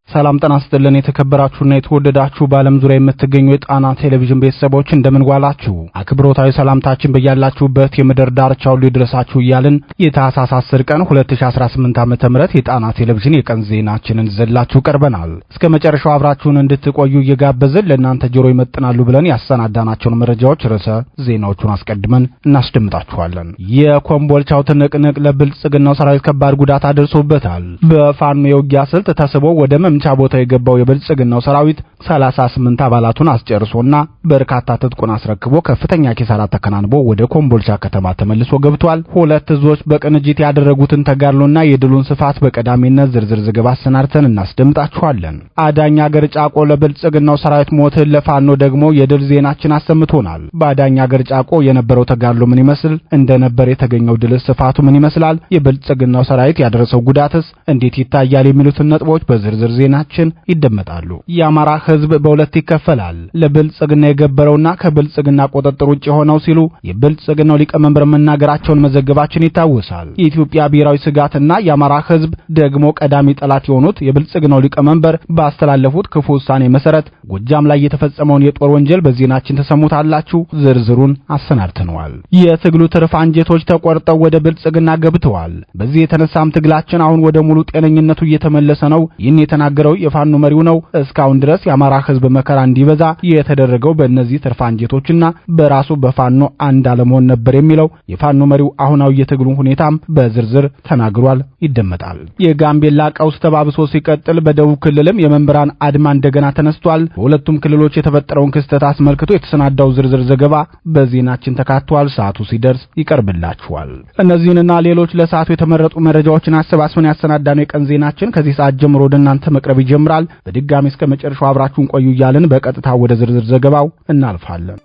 ሰላም ጤና ይስጥልን የተከበራችሁና የተወደዳችሁ በዓለም ዙሪያ የምትገኙ የጣና ቴሌቪዥን ቤተሰቦች እንደምን ዋላችሁ? አክብሮታዊ ሰላምታችን በያላችሁበት የምድር ዳርቻ ሁሉ ይድረሳችሁ እያልን የታህሳስ 10 ቀን 2018 ዓ.ም የጣና ቴሌቪዥን የቀን ዜናችንን ይዘንላችሁ ቀርበናል። እስከ መጨረሻው አብራችሁን እንድትቆዩ እየጋበዝን ለእናንተ ጆሮ ይመጥናሉ ብለን ያሰናዳናቸውን መረጃዎች ርዕሰ ዜናዎቹን አስቀድመን እናስደምጣችኋለን። የኮምቦልቻው ትንቅንቅ ለብልጽግናው ሰራዊት ከባድ ጉዳት አድርሶበታል። በፋኖ የውጊያ ስልት ተስቦ ወደ መምቻ ቦታ የገባው የብልጽግናው ሰራዊት 38 አባላቱን አስጨርሶና በርካታ ትጥቁን አስረክቦ ከፍተኛ ኪሳራ ተከናንቦ ወደ ኮምቦልቻ ከተማ ተመልሶ ገብቷል። ሁለት እዞች በቅንጅት ያደረጉትን ተጋድሎና የድሉን ስፋት በቀዳሚነት ዝርዝር ዘገባ አሰናድተን እናስደምጣችኋለን። አዳኝ አገር ጫቆ ለብልጽግናው ሰራዊት ሞትን ለፋኖ ደግሞ የድል ዜናችን አሰምቶናል። በአዳኝ አገር ጫቆ የነበረው ተጋድሎ ምን ይመስል እንደነበር የተገኘው ድል ስፋቱ ምን ይመስላል? የብልጽግናው ሰራዊት ያደረሰው ጉዳትስ እንዴት ይታያል? የሚሉትን ነጥቦች በዝርዝር ዜናችን ይደመጣሉ። የአማራ ህዝብ በሁለት ይከፈላል። ለብልጽግና የገበረውና ከብልጽግና ቁጥጥር ውጭ ሆነው ሲሉ የብልጽግናው ሊቀመንበር መናገራቸውን መዘገባችን ይታወሳል። የኢትዮጵያ ብሔራዊ ስጋትና የአማራ ህዝብ ደግሞ ቀዳሚ ጠላት የሆኑት የብልጽግናው ሊቀመንበር ባስተላለፉት ክፉ ውሳኔ መሰረት ጎጃም ላይ የተፈጸመውን የጦር ወንጀል በዜናችን ተሰሙታላችሁ። ዝርዝሩን አሰናድተነዋል። የትግሉ ትርፍ አንጀቶች ተቆርጠው ወደ ብልጽግና ገብተዋል። በዚህ የተነሳም ትግላችን አሁን ወደ ሙሉ ጤነኝነቱ እየተመለሰ ነው። ይህን የተናገረው የፋኖ መሪው ነው። እስካሁን ድረስ የአማራ ህዝብ መከራ እንዲበዛ የተደረገው በእነዚህ ትርፍ አንጀቶችና በራሱ በፋኖ አንድ አለመሆን ነበር የሚለው የፋኖ መሪው አሁናዊ የትግሉን ሁኔታም በዝርዝር ተናግሯል። ይደመጣል። የጋምቤላ ቀውስ ተባብሶ ሲቀጥል በደቡብ ክልልም የመንበራን አድማ እንደገና ተነስቷል። በሁለቱም ክልሎች የተፈጠረውን ክስተት አስመልክቶ የተሰናዳው ዝርዝር ዘገባ በዜናችን ተካቷል። ሰዓቱ ሲደርስ ይቀርብላችኋል። እነዚህንና ሌሎች ለሰዓቱ የተመረጡ መረጃዎችን አሰባስበን ያሰናዳነው የቀን ዜናችን ከዚህ ሰዓት ጀምሮ ወደ እናንተ መቅረብ ይጀምራል። በድጋሚ እስከ መጨረሻው አብራችሁን ቆዩ እያልን በቀጥታ ወደ ዝርዝር ዘገባው እናልፋለን።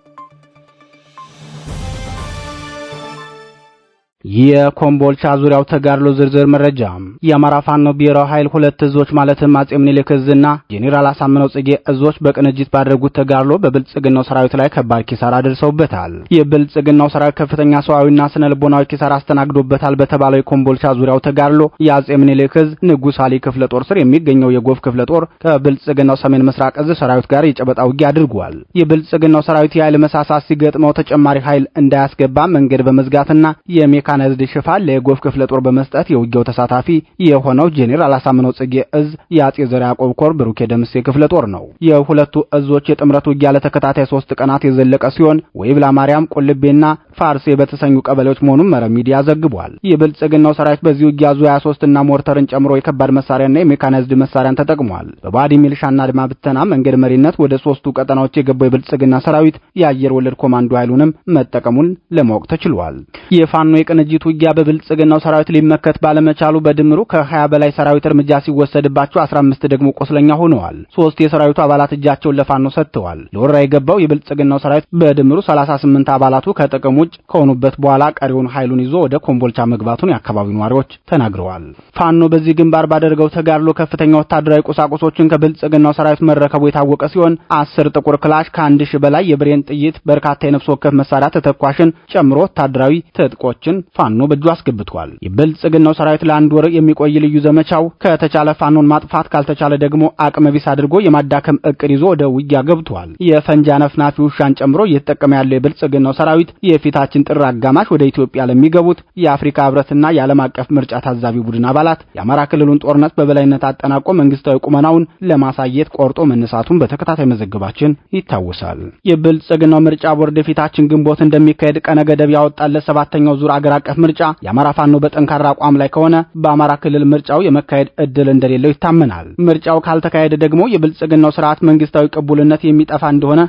የኮምቦልቻ ዙሪያው ተጋድሎ ዝርዝር መረጃ። የአማራ ፋኖ ብሔራዊ ኃይል ሁለት እዞች ማለትም አጼ ምኒልክ እዝና ጄኔራል አሳምነው ጽጌ እዞች በቅንጅት ባደረጉት ተጋድሎ በብልጽግናው ሰራዊት ላይ ከባድ ኪሳራ አድርሰውበታል። የብልጽግናው ሰራዊት ከፍተኛ ሰዋዊና ስነ ልቦናዊ ኪሳራ አስተናግዶበታል በተባለው የኮምቦልቻ ዙሪያው ተጋድሎ የአጼ ምኒልክ እዝ ንጉስ አሊ ክፍለ ጦር ስር የሚገኘው የጎፍ ክፍለ ጦር ከብልጽግናው ሰሜን ምስራቅ እዝ ሰራዊት ጋር የጨበጣ ውጊያ አድርጓል። የብልጽግናው ሰራዊት የኃይል መሳሳት ሲገጥመው ተጨማሪ ኃይል እንዳያስገባ መንገድ በመዝጋትና የሜካናይዝድ ሽፋን ለጎፍ ክፍለ ጦር በመስጠት የውጊያው ተሳታፊ የሆነው ጄኔራል አሳምነው ጽጌ እዝ የአጼ ዘርዓ ያዕቆብ ኮር ብሩኬ ደምሴ ክፍለ ጦር ነው። የሁለቱ እዞች የጥምረት ውጊያ ለተከታታይ 3 ቀናት የዘለቀ ሲሆን ወይብላ ማርያም፣ ቁልቤና ፋርሴ በተሰኙ ቀበሌዎች መሆኑን መረብ ሚዲያ ዘግቧል። የብልጽግናው ሰራዊት በዚህ ውጊያ ዙ 23 እና ሞርተርን ጨምሮ የከባድ መሳሪያና የሜካናይዝድ መሳሪያን ተጠቅሟል። በባዲ ሚሊሻና አድማ ብተና መንገድ መሪነት ወደ 3ቱ ቀጠናዎች የገባው የብልጽግና ሰራዊት የአየር ወለድ ኮማንዶ ኃይሉንም መጠቀሙን ለማወቅ ተችሏል። የፋኖ የቅንጅት ውጊያ በብልጽግናው ሰራዊት ሊመከት ባለመቻሉ በድምሩ ከ20 በላይ ሰራዊት እርምጃ ሲወሰድባቸው 15 ደግሞ ቆስለኛ ሆነዋል። 3 የሰራዊቱ አባላት እጃቸውን ለፋኖ ሰጥተዋል። ለወራ የገባው የብልጽግናው ሰራዊት በድምሩ 38 አባላቱ ከጥቅም ውጭ ከሆኑበት በኋላ ቀሪውን ኃይሉን ይዞ ወደ ኮምቦልቻ መግባቱን የአካባቢው ነዋሪዎች ተናግረዋል። ፋኖ በዚህ ግንባር ባደረገው ተጋድሎ ከፍተኛ ወታደራዊ ቁሳቁሶችን ከብልጽግናው ሰራዊት መረከቡ የታወቀ ሲሆን 10 ጥቁር ክላሽ ከ1000 በላይ የብሬን ጥይት በርካታ የነፍስ ወከፍ መሳሪያ ተተኳሽን ጨምሮ ወታደራዊ ትጥቆችን ፋኖ በእጁ አስገብቷል። የብልጽግናው ሰራዊት ለአንድ ወር የሚቆይ ልዩ ዘመቻው ከተቻለ ፋኖን ማጥፋት ካልተቻለ ደግሞ አቅመ ቢስ አድርጎ የማዳከም እቅድ ይዞ ወደ ውጊያ ገብቷል። የፈንጃ ነፍናፊ ውሻን ጨምሮ እየተጠቀመ ያለው የብልጽግናው ሰራዊት የፊታችን ጥር አጋማሽ ወደ ኢትዮጵያ ለሚገቡት የአፍሪካ ህብረትና የዓለም አቀፍ ምርጫ ታዛቢ ቡድን አባላት የአማራ ክልሉን ጦርነት በበላይነት አጠናቆ መንግስታዊ ቁመናውን ለማሳየት ቆርጦ መነሳቱን በተከታታይ መዘገባችን ይታወሳል። የብልጽግናው ምርጫ ቦርድ የፊታችን ግንቦት እንደሚካሄድ ቀነ ገደብ ያወጣለት 7ኛው ዙር አገር አቀፍ ምርጫ የአማራ ፋኖ በጠንካራ አቋም ላይ ከሆነ በአማራ ክልል ምርጫው የመካሄድ እድል እንደሌለው ይታመናል። ምርጫው ካልተካሄደ ደግሞ የብልጽግናው ስርዓት መንግስታዊ ቅቡልነት የሚጠፋ እንደሆነ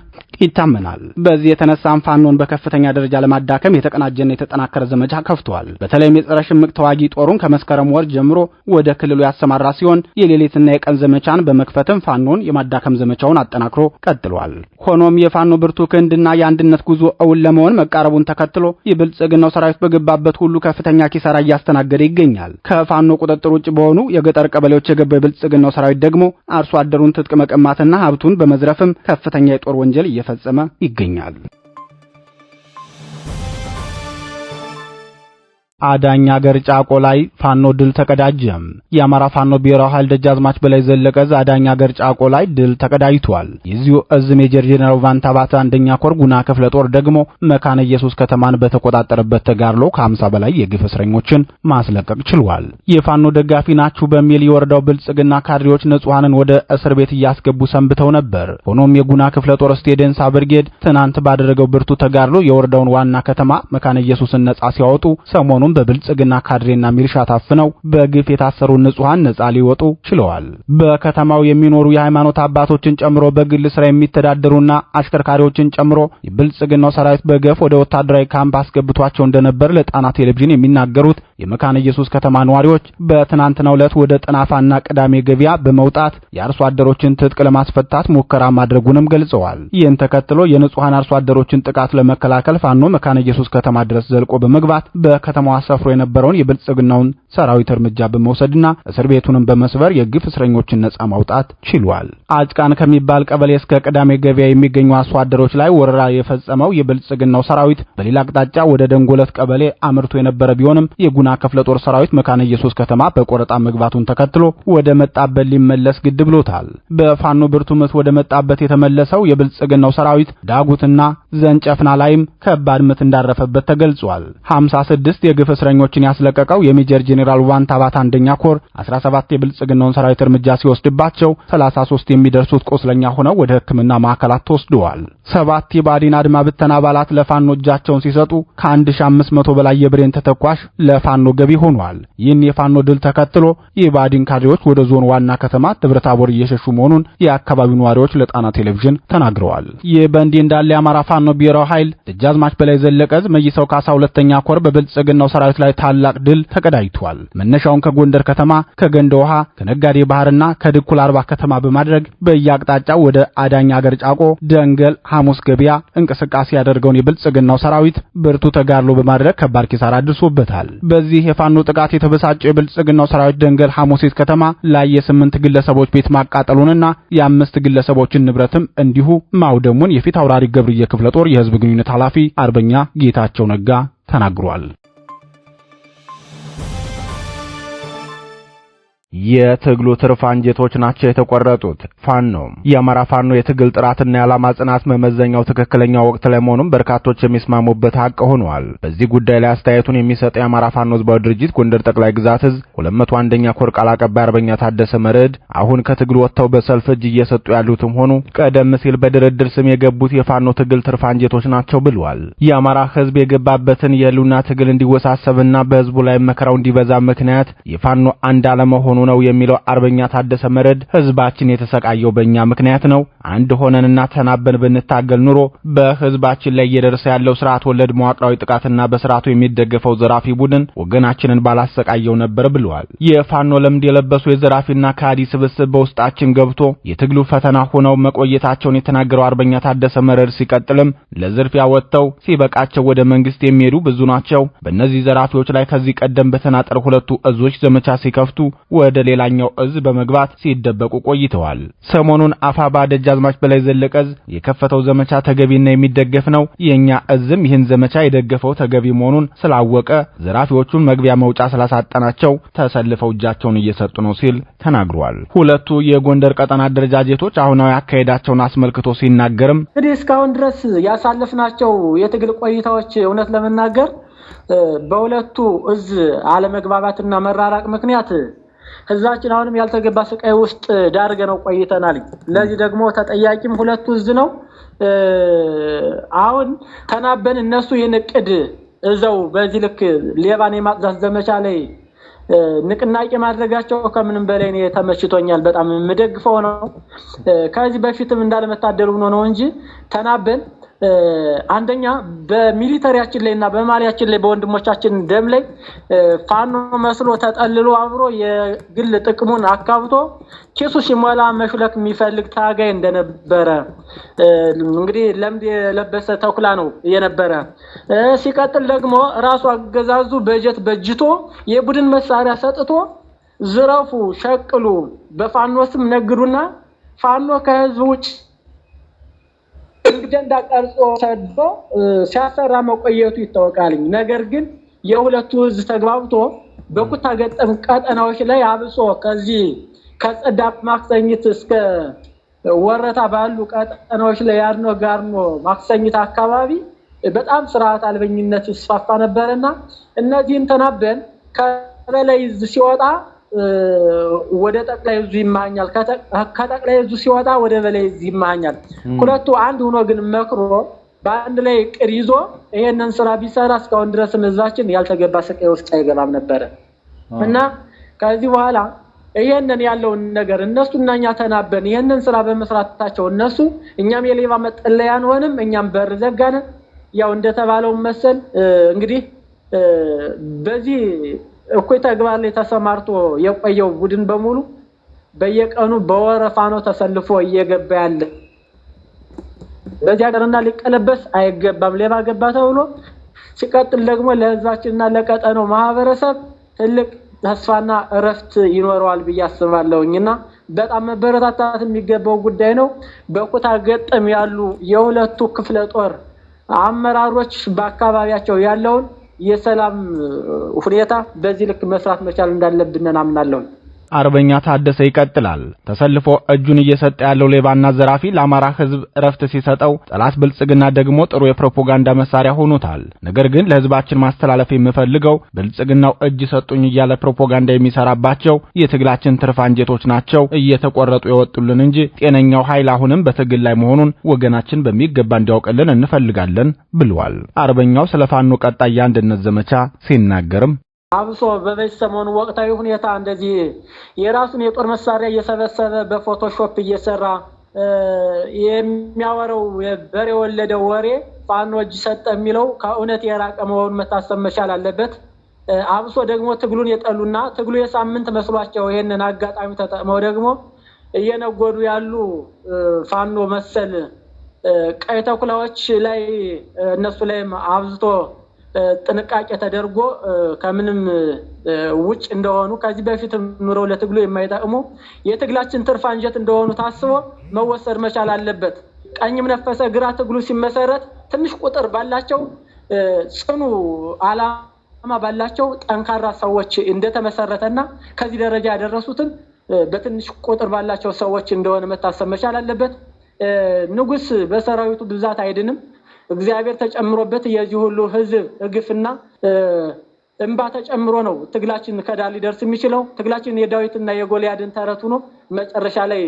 ይታመናል። በዚህ የተነሳም ፋኖን በከፍተኛ ደረጃ ለማዳከም የተቀናጀና የተጠናከረ ዘመቻ ከፍቷል። በተለይም የጸረ ሽምቅ ተዋጊ ጦሩን ከመስከረም ወር ጀምሮ ወደ ክልሉ ያሰማራ ሲሆን የሌሊትና የቀን ዘመቻን በመክፈትም ፋኖን የማዳከም ዘመቻውን አጠናክሮ ቀጥሏል። ሆኖም የፋኖ ብርቱ ክንድና የአንድነት ጉዞ እውን ለመሆን መቃረቡን ተከትሎ የብልጽግናው ሰራዊት በገባበት ሁሉ ከፍተኛ ኪሳራ እያስተናገደ ይገኛል። ከፋኖ ቁጥጥር ውጭ በሆኑ የገጠር ቀበሌዎች የገባው የብልጽግናው ሰራዊት ደግሞ አርሶ አደሩን ትጥቅ መቀማትና ሀብቱን በመዝረፍም ከፍተኛ የጦር ወንጀል እየፈጸመ ይገኛል። አዳኝ አገር ጫቆ ላይ ፋኖ ድል ተቀዳጀ። የአማራ ፋኖ ብሔራዊ ኃይል ደጃዝማች በላይ ዘለቀ አዳኝ አገር ጫቆ ላይ ድል ተቀዳጅቷል። የዚሁ እዝ ሜጀር ጄኔራል ቫንታባት አንደኛ ኮር ጉና ክፍለ ጦር ደግሞ መካነ ኢየሱስ ከተማን በተቆጣጠረበት ተጋድሎ ከ50 በላይ የግፍ እስረኞችን ማስለቀቅ ችሏል። የፋኖ ደጋፊ ናችሁ በሚል የወረዳው ብልጽግና ካድሬዎች ንጹሃንን ወደ እስር ቤት እያስገቡ ሰንብተው ነበር። ሆኖም የጉና ክፍለ ጦር ስቴደንሳ ብርጌድ ትናንት ባደረገው ብርቱ ተጋድሎ የወረዳውን ዋና ከተማ መካነ ኢየሱስን ነጻ ሲያወጡ ሰሞኑን በብልጽግና ካድሬና ሚሊሻ ታፍነው በግፍ የታሰሩ ንጹሃን ነጻ ሊወጡ ችለዋል። በከተማው የሚኖሩ የሃይማኖት አባቶችን ጨምሮ በግል ስራ የሚተዳደሩና አሽከርካሪዎችን ጨምሮ የብልጽግናው ሰራዊት በገፍ ወደ ወታደራዊ ካምፕ አስገብቷቸው እንደነበር ለጣና ቴሌቪዥን የሚናገሩት የመካነ ኢየሱስ ከተማ ነዋሪዎች በትናንትናው ዕለት ወደ ጥናፋና ቅዳሜ ገበያ በመውጣት የአርሶ አደሮችን ትጥቅ ለማስፈታት ሙከራ ማድረጉንም ገልጸዋል። ይህን ተከትሎ የንጹሃን አርሶ አደሮችን ጥቃት ለመከላከል ፋኖ መካነ ኢየሱስ ከተማ ድረስ ዘልቆ በመግባት በከተማዋ ሰፍሮ የነበረውን የብልጽግናውን ሰራዊት እርምጃ በመውሰድና እስር ቤቱንም በመስበር የግፍ እስረኞችን ነጻ ማውጣት ችሏል። አጭቃን ከሚባል ቀበሌ እስከ ቅዳሜ ገበያ የሚገኙ አርሶ አደሮች ላይ ወረራ የፈጸመው የብልጽግናው ሰራዊት በሌላ አቅጣጫ ወደ ደንጎለት ቀበሌ አምርቶ የነበረ ቢሆንም የጉና ክፍለ ጦር ሰራዊት መካነ ኢየሱስ ከተማ በቆረጣ መግባቱን ተከትሎ ወደ መጣበት ሊመለስ ግድ ብሎታል። በፋኖ ብርቱ ምት ወደ መጣበት የተመለሰው የብልጽግናው ሰራዊት ዳጉትና ዘንጨፍና ላይም ከባድ ምት እንዳረፈበት ተገልጿል። 56 የግፍ እስረኞችን ያስለቀቀው የሜጀር ጄኔራል ዋንታባት አንደኛ ኮር 17 የብልጽግናውን ሰራዊት እርምጃ ሲወስድባቸው 33 የሚደርሱት ቆስለኛ ሆነው ወደ ሕክምና ማዕከላት ተወስደዋል። 7 የባዲን አድማ ብተና አባላት ለፋኖ እጃቸውን ሲሰጡ ከ1500 በላይ የብሬን ተተኳሽ ለፋኖ ገቢ ሆኗል። ይህን የፋኖ ድል ተከትሎ የባዲን ካድሬዎች ወደ ዞን ዋና ከተማ ደብረታቦር እየሸሹ መሆኑን የአካባቢው ነዋሪዎች ለጣና ቴሌቪዥን ተናግረዋል። ይህ በእንዲህ እንዳለ የአማራ ፋኖ ብሔራዊ ኃይል ደጃዝማች በላይ ዘለቀ መይሰው ካሳ ሁለተኛ ኮር በብልጽግናው ሰራዊት ላይ ታላቅ ድል ተቀዳጅቷል። መነሻውን ከጎንደር ከተማ፣ ከገንደ ውሃ፣ ከነጋዴ ባህርና ከድኩል አርባ ከተማ በማድረግ በየአቅጣጫው ወደ አዳኝ አገር ጫቆ፣ ደንገል፣ ሐሙስ ገበያ እንቅስቃሴ ያደርገውን የብልጽግናው ሰራዊት ብርቱ ተጋድሎ በማድረግ ከባድ ኪሳራ አድርሶበታል። በዚህ የፋኖ ጥቃት የተበሳጨው የብልጽግናው ሰራዊት ደንገል ሐሙሲት ከተማ ላይ የ8 ግለሰቦች ቤት ማቃጠሉንና የ5 ግለሰቦችን ንብረትም እንዲሁ ማውደሙን የፊት አውራሪ ገብርዬ ክፍለ ጦር የህዝብ ግንኙነት ኃላፊ አርበኛ ጌታቸው ነጋ ተናግሯል። የትግሉ ትርፍ አንጀቶች ናቸው የተቆረጡት። ፋኖ የአማራ ፋኖ የትግል ጥራትና የዓላማ ጽናት መመዘኛው ትክክለኛ ወቅት ላይ መሆኑን በርካቶች የሚስማሙበት ሀቅ ሆኗል። በዚህ ጉዳይ ላይ አስተያየቱን የሚሰጠው የአማራ ፋኖ ህዝባዊ ድርጅት ጎንደር ጠቅላይ ግዛት እዝ 201ኛ ኮር ቃል አቀባይ አርበኛ ታደሰ መርዕድ አሁን ከትግሉ ወጥተው በሰልፍ እጅ እየሰጡ ያሉትም ሆኑ ቀደም ሲል በድርድር ስም የገቡት የፋኖ ትግል ትርፍ አንጀቶች ናቸው ብሏል። የአማራ ህዝብ የገባበትን የህልውና ትግል እንዲወሳሰብና በህዝቡ ላይ መከራው እንዲበዛ ምክንያት የፋኖ አንድ አለመሆኑ ነው የሚለው አርበኛ ታደሰ መርዕድ ህዝባችን የተሰቃየው በእኛ ምክንያት ነው። አንድ ሆነንና ተናበን ብንታገል ኑሮ በህዝባችን ላይ እየደረሰ ያለው ስርዓት ወለድ መዋቅራዊ ጥቃትና በስርዓቱ የሚደገፈው ዘራፊ ቡድን ወገናችንን ባላሰቃየው ነበር ብለዋል። የፋኖ ለምድ የለበሱ የዘራፊና ካዲ ስብስብ በውስጣችን ገብቶ የትግሉ ፈተና ሆነው መቆየታቸውን የተናገረው አርበኛ ታደሰ መርዕድ ሲቀጥልም ለዝርፊያ ወጥተው ሲበቃቸው ወደ መንግስት የሚሄዱ ብዙ ናቸው። በእነዚህ ዘራፊዎች ላይ ከዚህ ቀደም በተናጠር ሁለቱ እዞች ዘመቻ ሲከፍቱ ወደ ሌላኛው እዝ በመግባት ሲደበቁ ቆይተዋል። ሰሞኑን አፋባ ደጃዝማች በላይ ዘለቀ እዝ የከፈተው ዘመቻ ተገቢና የሚደገፍ ነው። የኛ እዝም ይህን ዘመቻ የደገፈው ተገቢ መሆኑን ስላወቀ ዘራፊዎቹን መግቢያ መውጫ ስላሳጠናቸው ተሰልፈው እጃቸውን እየሰጡ ነው ሲል ተናግሯል። ሁለቱ የጎንደር ቀጠና አደረጃጀቶች አሁናዊ አካሄዳቸውን አስመልክቶ ሲናገርም እንግዲህ እስካሁን ድረስ ያሳለፍናቸው የትግል ቆይታዎች እውነት ለመናገር በሁለቱ እዝ አለመግባባትና መራራቅ ምክንያት ህዝባችን አሁንም ያልተገባ ስቃይ ውስጥ ዳርገነው ቆይተናል። ለዚህ ደግሞ ተጠያቂም ሁለቱ እዝ ነው። አሁን ተናበን እነሱ ይህን እቅድ እዛው በዚህ ልክ ሌባን የማጽዳት ዘመቻ ላይ ንቅናቄ ማድረጋቸው ከምንም በላይ እኔ ተመችቶኛል። በጣም የምደግፈው ነው። ከዚህ በፊትም እንዳለመታደሉ ነው እንጂ ተናበን አንደኛ በሚሊተሪያችን ላይና በማሊያችን ላይ በወንድሞቻችን ደም ላይ ፋኖ መስሎ ተጠልሎ አብሮ የግል ጥቅሙን አካብቶ ኬሱ ሲሞላ መሽለክ የሚፈልግ ታጋይ እንደነበረ እንግዲህ ለምድ የለበሰ ተኩላ ነው የነበረ። ሲቀጥል ደግሞ ራሱ አገዛዙ በጀት በጅቶ የቡድን መሳሪያ ሰጥቶ ዝረፉ፣ ሸቅሉ፣ በፋኖ ስም ነግዱና ፋኖ ከህዝብ ውጭ እንግዲህ እንዳቀርጾ ሰዶ ሲያሰራ መቆየቱ ይታወቃል። ነገር ግን የሁለቱ እዝ ተግባብቶ በኩታ ገጠም ቀጠናዎች ላይ አብሶ ከዚህ ከጸዳ ማክሰኝት እስከ ወረታ ባሉ ቀጠናዎች ላይ ያድኖ ጋርኖ ማክሰኝት አካባቢ በጣም ስርዓት አልበኝነት ይስፋፋ ነበርና እነዚህን ተናበን ከበላይ እዝ ሲወጣ ወደ ጠቅላይ እዙ ይማኛል ከጠቅላይ እዙ ሲወጣ ወደ በላይ እዝ ይማኛል ሁለቱ አንድ ሆኖ ግን መክሮ በአንድ ላይ ቅር ይዞ ይሄንን ስራ ቢሰራ እስካሁን ድረስ እዛችን ያልተገባ ስቃይ ውስጥ አይገባም ነበር እና ከዚህ በኋላ ይሄንን ያለውን ነገር እነሱና እኛ ተናበን ይሄንን ስራ በመስራታቸው እነሱ እኛም የሌባ መጠለያ አንሆንም እኛም በር ዘጋን ያው እንደተባለው መሰል እንግዲህ በዚህ እኩይ ተግባር ላይ ተሰማርቶ የቆየው ቡድን በሙሉ በየቀኑ በወረፋ ነው ተሰልፎ እየገባ ያለ በዚያ ደረና ሊቀለበስ አይገባም ሌባ ገባ ተብሎ ሲቀጥል ደግሞ ለህዝባችንና ለቀጠናው ማህበረሰብ ትልቅ ተስፋና እረፍት ይኖረዋል በያስባለውኝና በጣም መበረታታት የሚገባው ጉዳይ ነው በኩታ ገጠም ያሉ የሁለቱ ክፍለ ጦር አመራሮች በአካባቢያቸው ያለውን የሰላም ሁኔታ በዚህ ልክ መስራት መቻል እንዳለብን እናምናለን አርበኛ ታደሰ ይቀጥላል ተሰልፎ እጁን እየሰጠ ያለው ሌባና ዘራፊ ለአማራ ህዝብ እረፍት ሲሰጠው ጠላት ብልጽግና ደግሞ ጥሩ የፕሮፓጋንዳ መሳሪያ ሆኖታል ነገር ግን ለህዝባችን ማስተላለፍ የምፈልገው ብልጽግናው እጅ ሰጡኝ እያለ ፕሮፓጋንዳ የሚሰራባቸው የትግላችን ትርፍ አንጀቶች ናቸው እየተቆረጡ የወጡልን እንጂ ጤነኛው ኃይል አሁንም በትግል ላይ መሆኑን ወገናችን በሚገባ እንዲያውቅልን እንፈልጋለን ብለዋል አርበኛው ስለፋኖ ቀጣይ አንድነት ዘመቻ ሲናገርም አብሶ በበሰሞኑ ወቅታዊ ሁኔታ እንደዚህ የራሱን የጦር መሳሪያ እየሰበሰበ በፎቶሾፕ እየሰራ የሚያወራው በሬ ወለደው ወሬ ፋኖ እጅ ሰጠ የሚለው ከእውነት የራቀ መሆኑን መታሰብ መቻል አለበት አብሶ ደግሞ ትግሉን የጠሉና ትግሉ የሳምንት መስሏቸው ይሄንን አጋጣሚ ተጠቅመው ደግሞ እየነጎዱ ያሉ ፋኖ መሰል ቀይ ተኩላዎች ላይ እነሱ ላይ አብዝቶ ጥንቃቄ ተደርጎ ከምንም ውጭ እንደሆኑ ከዚህ በፊት ኑረው ለትግሉ የማይጠቅሙ የትግላችን ትርፍ አንጀት እንደሆኑ ታስቦ መወሰድ መቻል አለበት ቀኝም ነፈሰ ግራ ትግሉ ሲመሰረት ትንሽ ቁጥር ባላቸው ጽኑ አላማ ባላቸው ጠንካራ ሰዎች እንደተመሰረተና ከዚህ ደረጃ ያደረሱትን በትንሽ ቁጥር ባላቸው ሰዎች እንደሆነ መታሰብ መቻል አለበት ንጉስ በሰራዊቱ ብዛት አይድንም እግዚአብሔር ተጨምሮበት የዚህ ሁሉ ህዝብ እግፍና እንባ ተጨምሮ ነው ትግላችን ከዳር ሊደርስ የሚችለው ትግላችን የዳዊትና የጎልያድን ተረቱ ነው መጨረሻ ላይ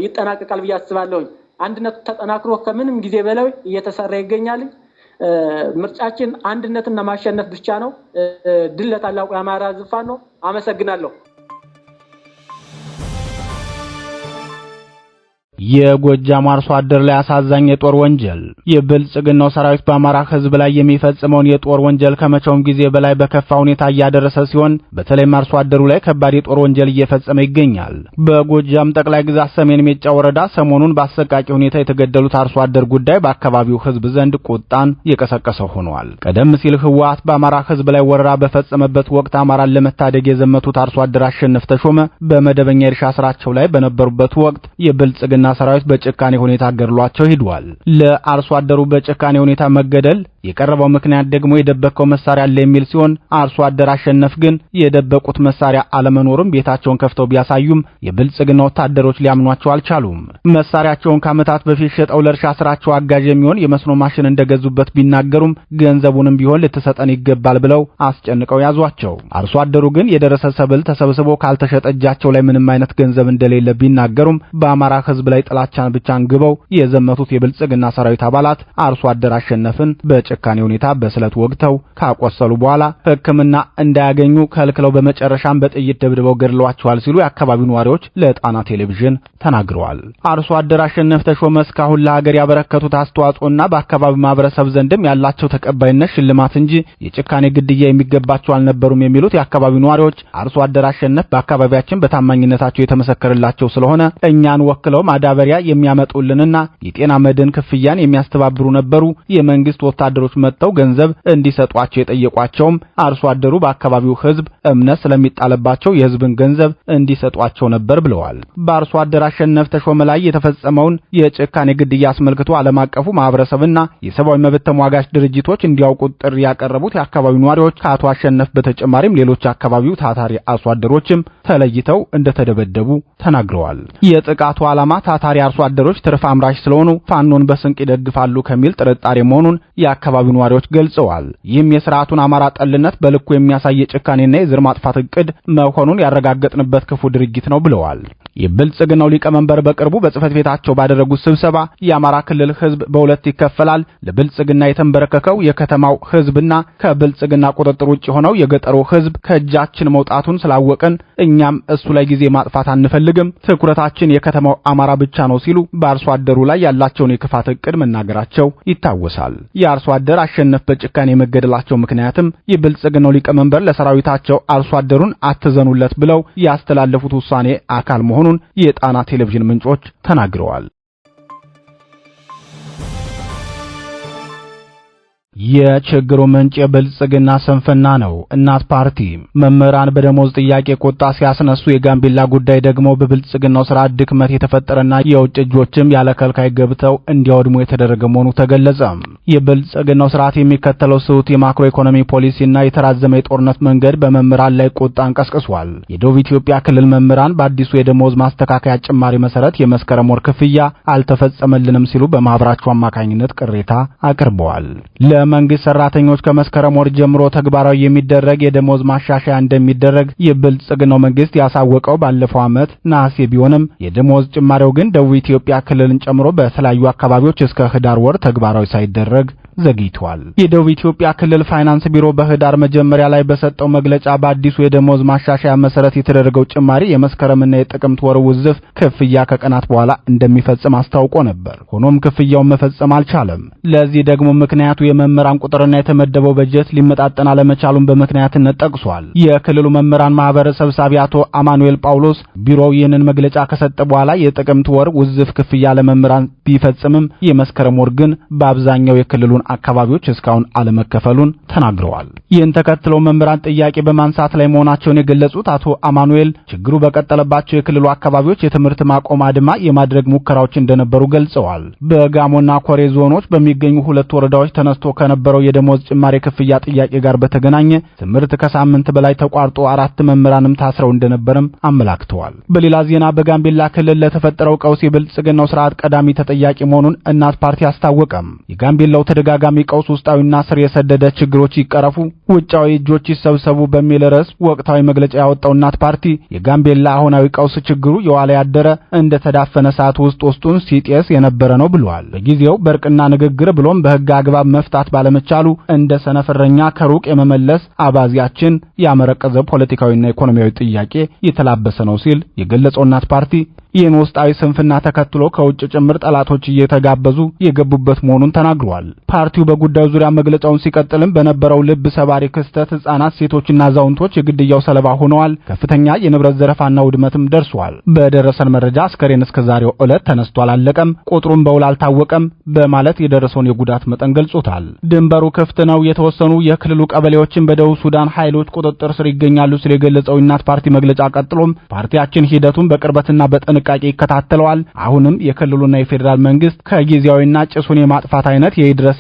ይጠናቀቃል ብያስባለሁ አንድነቱ ተጠናክሮ ከምንም ጊዜ በላይ እየተሰራ ይገኛል ምርጫችን አንድነትና ማሸነፍ ብቻ ነው ድል ለታላቁ የአማራ ዝፋን ነው አመሰግናለሁ የጎጃም አርሶ አደር ላይ አሳዛኝ የጦር ወንጀል የብልጽግናው ሰራዊት በአማራ ህዝብ ላይ የሚፈጽመውን የጦር ወንጀል ከመቼውም ጊዜ በላይ በከፋ ሁኔታ እያደረሰ ሲሆን በተለይም አርሶ አደሩ ላይ ከባድ የጦር ወንጀል እየፈጸመ ይገኛል በጎጃም ጠቅላይ ግዛት ሰሜን ሜጫ ወረዳ ሰሞኑን በአሰቃቂ ሁኔታ የተገደሉት አርሶ አደር ጉዳይ በአካባቢው ህዝብ ዘንድ ቁጣን የቀሰቀሰ ሆኗል ቀደም ሲል ህወሓት በአማራ ህዝብ ላይ ወረራ በፈጸመበት ወቅት አማራን ለመታደግ የዘመቱት አርሶ አደር አሸነፍ ተሾመ በመደበኛ የእርሻ ስራቸው ላይ በነበሩበት ወቅት የብልጽግና ሰራዊት በጭካኔ ሁኔታ ገድሏቸው ሄዷል ለአርሶ አደሩ በጭካኔ ሁኔታ መገደል የቀረበው ምክንያት ደግሞ የደበቀው መሳሪያ አለ የሚል ሲሆን አርሶ አደር አሸነፍ ግን የደበቁት መሳሪያ አለመኖርም ቤታቸውን ከፍተው ቢያሳዩም የብልጽግና ወታደሮች ሊያምኗቸው አልቻሉም መሳሪያቸውን ከዓመታት በፊት ሸጠው ለእርሻ ስራቸው አጋዥ የሚሆን የመስኖ ማሽን እንደገዙበት ቢናገሩም ገንዘቡንም ቢሆን ልትሰጠን ይገባል ብለው አስጨንቀው ያዟቸው አርሶ አደሩ ግን የደረሰ ሰብል ተሰብስቦ ካልተሸጠ እጃቸው ላይ ምንም አይነት ገንዘብ እንደሌለ ቢናገሩም በአማራ ህዝብ ላይ ጥላቻን ብቻ አንግበው የዘመቱት የብልጽግና ሰራዊት አባላት አርሶ አደር አሸነፍን በጭካኔ ሁኔታ በስለት ወግተው ካቆሰሉ በኋላ ሕክምና እንዳያገኙ ከልክለው በመጨረሻም በጥይት ደብድበው ገድለዋቸዋል ሲሉ የአካባቢው ነዋሪዎች ለጣና ቴሌቪዥን ተናግረዋል አርሶ አደር አሸነፍ ተሾመ እስካሁን ለሀገር ያበረከቱት አስተዋጽኦና በአካባቢው ማህበረሰብ ዘንድም ያላቸው ተቀባይነት ሽልማት እንጂ የጭካኔ ግድያ የሚገባቸው አልነበሩም የሚሉት የአካባቢው ነዋሪዎች አርሶ አደር አሸነፍ በአካባቢያችን በታማኝነታቸው የተመሰከረላቸው ስለሆነ እኛን ወክለው ማዳበሪያ የሚያመጡልንና የጤና መድን ክፍያን የሚያስተባብሩ ነበሩ። የመንግስት ወታደሮች መጥተው ገንዘብ እንዲሰጧቸው የጠየቋቸውም አርሶ አደሩ በአካባቢው ህዝብ እምነት ስለሚጣለባቸው የህዝብን ገንዘብ እንዲሰጧቸው ነበር ብለዋል። በአርሶ አደር አሸነፍ ተሾመ ላይ የተፈጸመውን የጭካኔ ግድያ አስመልክቶ ዓለም አቀፉ ማህበረሰብና የሰብአዊ መብት ተሟጋች ድርጅቶች እንዲያውቁት ጥሪ ያቀረቡት የአካባቢው ነዋሪዎች ከአቶ አሸነፍ በተጨማሪም ሌሎች አካባቢው ታታሪ አርሶ አደሮችም ተለይተው እንደተደበደቡ ተናግረዋል። የጥቃቱ ዓላማ ታታሪ አርሶ አደሮች ትርፍ አምራች ስለሆኑ ፋኖን በስንቅ ይደግፋሉ ከሚል ጥርጣሬ መሆኑን የአካባቢው ነዋሪዎች ገልጸዋል። ይህም የሥርዓቱን አማራ ጠልነት በልኩ የሚያሳይ ጭካኔና የዘር ማጥፋት እቅድ መሆኑን ያረጋገጥንበት ክፉ ድርጊት ነው ብለዋል። የብልጽግናው ሊቀመንበር በቅርቡ በጽህፈት ቤታቸው ባደረጉት ስብሰባ የአማራ ክልል ህዝብ በሁለት ይከፈላል፣ ለብልጽግና የተንበረከከው የከተማው ህዝብና ከብልጽግና ቁጥጥር ውጭ ሆነው የገጠሩ ህዝብ ከእጃችን መውጣቱን ስላወቅን እኛም እሱ ላይ ጊዜ ማጥፋት አንፈልግም፣ ትኩረታችን የከተማው አማራ ብቻ ነው ሲሉ በአርሶ አደሩ ላይ ያላቸውን የክፋት እቅድ መናገራቸው ይታወሳል። የአርሶ አደር አሸነፍ በጭካኔ የመገደላቸው ምክንያትም የብልጽግናው ሊቀመንበር ለሰራዊታቸው አርሶ አደሩን አትዘኑለት ብለው ያስተላለፉት ውሳኔ አካል መሆኑን የጣና ቴሌቪዥን ምንጮች ተናግረዋል። የችግሩ ምንጭ የብልጽግና ስንፍና ነው። እናት ፓርቲ መምህራን በደሞዝ ጥያቄ ቁጣ ሲያስነሱ የጋምቤላ ጉዳይ ደግሞ በብልጽግናው ስራ ድክመት የተፈጠረና የውጭ እጆችም ያለ ከልካይ ገብተው እንዲያወድሙ የተደረገ መሆኑ ተገለጸ። የብልጽግናው ስርዓት የሚከተለው ስውት የማክሮ ኢኮኖሚ ፖሊሲና የተራዘመ የጦርነት መንገድ በመምህራን ላይ ቁጣን ቀስቅሷል። የደቡብ ኢትዮጵያ ክልል መምህራን በአዲሱ የደሞዝ ማስተካከያ ጭማሪ መሰረት የመስከረም ወር ክፍያ አልተፈጸመልንም ሲሉ በማህበራቸው አማካኝነት ቅሬታ አቅርበዋል። መንግስት ሰራተኞች ከመስከረም ወር ጀምሮ ተግባራዊ የሚደረግ የደሞዝ ማሻሻያ እንደሚደረግ የብልጽግናው መንግስት ያሳወቀው ባለፈው ዓመት ነሐሴ ቢሆንም የደሞዝ ጭማሪው ግን ደቡብ ኢትዮጵያ ክልልን ጨምሮ በተለያዩ አካባቢዎች እስከ ህዳር ወር ተግባራዊ ሳይደረግ ዘግይቷል። የደቡብ ኢትዮጵያ ክልል ፋይናንስ ቢሮ በህዳር መጀመሪያ ላይ በሰጠው መግለጫ በአዲሱ የደሞዝ ማሻሻያ መሰረት የተደረገው ጭማሪ የመስከረምና የጥቅምት ወር ውዝፍ ክፍያ ከቀናት በኋላ እንደሚፈጽም አስታውቆ ነበር። ሆኖም ክፍያውን መፈጸም አልቻለም። ለዚህ ደግሞ ምክንያቱ የመምህራን ቁጥርና የተመደበው በጀት ሊመጣጠን አለመቻሉን በምክንያትነት ጠቅሷል። የክልሉ መምህራን ማህበር ሰብሳቢ አቶ አማኑኤል ጳውሎስ ቢሮው ይህንን መግለጫ ከሰጠ በኋላ የጥቅምት ወር ውዝፍ ክፍያ ለመምህራን ቢፈጽምም የመስከረም ወር ግን በአብዛኛው የክልሉን አካባቢዎች እስካሁን አለመከፈሉን ተናግረዋል። ይህን ተከትለው መምህራን ጥያቄ በማንሳት ላይ መሆናቸውን የገለጹት አቶ አማኑኤል ችግሩ በቀጠለባቸው የክልሉ አካባቢዎች የትምህርት ማቆም አድማ የማድረግ ሙከራዎች እንደነበሩ ገልጸዋል። በጋሞና ኮሬ ዞኖች በሚገኙ ሁለት ወረዳዎች ተነስቶ ከነበረው የደሞዝ ጭማሪ ክፍያ ጥያቄ ጋር በተገናኘ ትምህርት ከሳምንት በላይ ተቋርጦ 4 መምህራንም ታስረው እንደነበርም አመላክተዋል። በሌላ ዜና በጋምቤላ ክልል ለተፈጠረው ቀውስ የብልጽግናው ስርዓት ቀዳሚ ተጠያቂ መሆኑን እናት ፓርቲ አስታወቀም። የጋምቤላው ተደጋጋሚ ቀውስ ውስጣዊና ስር የሰደደ ችግሮች ይቀረፉ፣ ውጫዊ እጆች ይሰብሰቡ በሚል ርዕስ ወቅታዊ መግለጫ ያወጣው እናት ፓርቲ የጋምቤላ አሁናዊ ቀውስ ችግሩ የዋለ ያደረ እንደ ተዳፈነ ሰዓት ውስጡን ሲጤስ የነበረ ነው ብለዋል። በጊዜው በእርቅና ንግግር ብሎም በህግ አግባብ መፍታት ባለመቻሉ እንደ ሰነፍረኛ ከሩቅ የመመለስ አባዚያችን ያመረቀዘ ፖለቲካዊና ኢኮኖሚያዊ ጥያቄ የተላበሰ ነው ሲል የገለጸው እናት ፓርቲ ይህን ውስጣዊ ስንፍና ተከትሎ ከውጭ ጭምር ጠላቶች እየተጋበዙ የገቡበት መሆኑን ተናግሯል። ፓርቲው በጉዳዩ ዙሪያ መግለጫውን ሲቀጥልም በነበረው ልብ ሰባሪ ክስተት ህጻናት፣ ሴቶችና አዛውንቶች የግድያው ሰለባ ሆነዋል። ከፍተኛ የንብረት ዘረፋና ውድመትም ደርሷል። በደረሰን መረጃ አስከሬን እስከዛሬው ዕለት ተነስቶ አላለቀም፣ ቁጥሩም በውል አልታወቀም በማለት የደረሰውን የጉዳት መጠን ገልጾታል። ድንበሩ ክፍት ነው፣ የተወሰኑ የክልሉ ቀበሌዎችን በደቡብ ሱዳን ኃይሎች ቁጥጥር ስር ይገኛሉ ሲል የገለጸው እናት ፓርቲ መግለጫ ቀጥሎም ፓርቲያችን ሂደቱን በቅርበትና በጥንቃቄ ይከታተለዋል። አሁንም የክልሉና የፌዴራል መንግስት ከጊዜያዊና ጭሱን የማጥፋት አይነት ይድረስ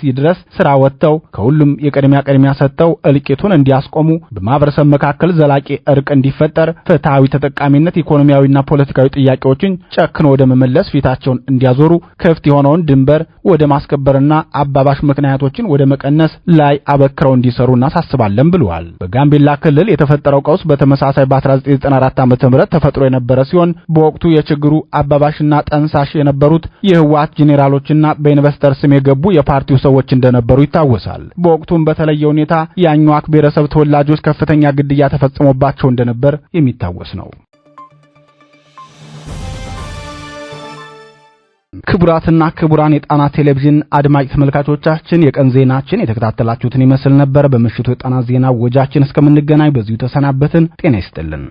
ስራ ወጥተው ከሁሉም የቅድሚያ ሰጥተው እልቂቱን እንዲያስቆሙ፣ በማህበረሰብ መካከል ዘላቂ እርቅ እንዲፈጠር፣ ፍትሃዊ ተጠቃሚነት፣ ኢኮኖሚያዊና ፖለቲካዊ ጥያቄዎችን ጨክኖ ወደ መመለስ ፊታቸውን እንዲያዞሩ፣ ክፍት የሆነውን ድንበር ወደ ማስከበርና አባባሽ ምክንያቶችን ወደ መቀነስ ላይ አበክረው እንዲሰሩ እናሳስባለን ብለዋል። በጋምቤላ ክልል የተፈጠረው ቀውስ በተመሳሳይ በ1994 ዓ.ም ተፈጥሮ የነበረ ሲሆን በወቅቱ የችግሩ አባባሽና ጠንሳሽ የነበሩት የህወሓት ጄኔራሎችና በኢንቨስተር ስም የገቡ የፓርቲው ሰዎች እንደነበሩ ይታወሳል። በወቅቱም በተለየ ሁኔታ የአኟዋክ ብሔረሰብ ተወላጆች ከፍተኛ ግድያ ተፈጽሞባቸው እንደነበር የሚታወስ ነው። ክቡራትና ክቡራን የጣና ቴሌቪዥን አድማጭ ተመልካቾቻችን የቀን ዜናችን የተከታተላችሁትን ይመስል ነበር። በምሽቱ የጣና ዜና ወጃችን እስከምንገናኝ በዚሁ ተሰናበትን። ጤና ይስጥልን።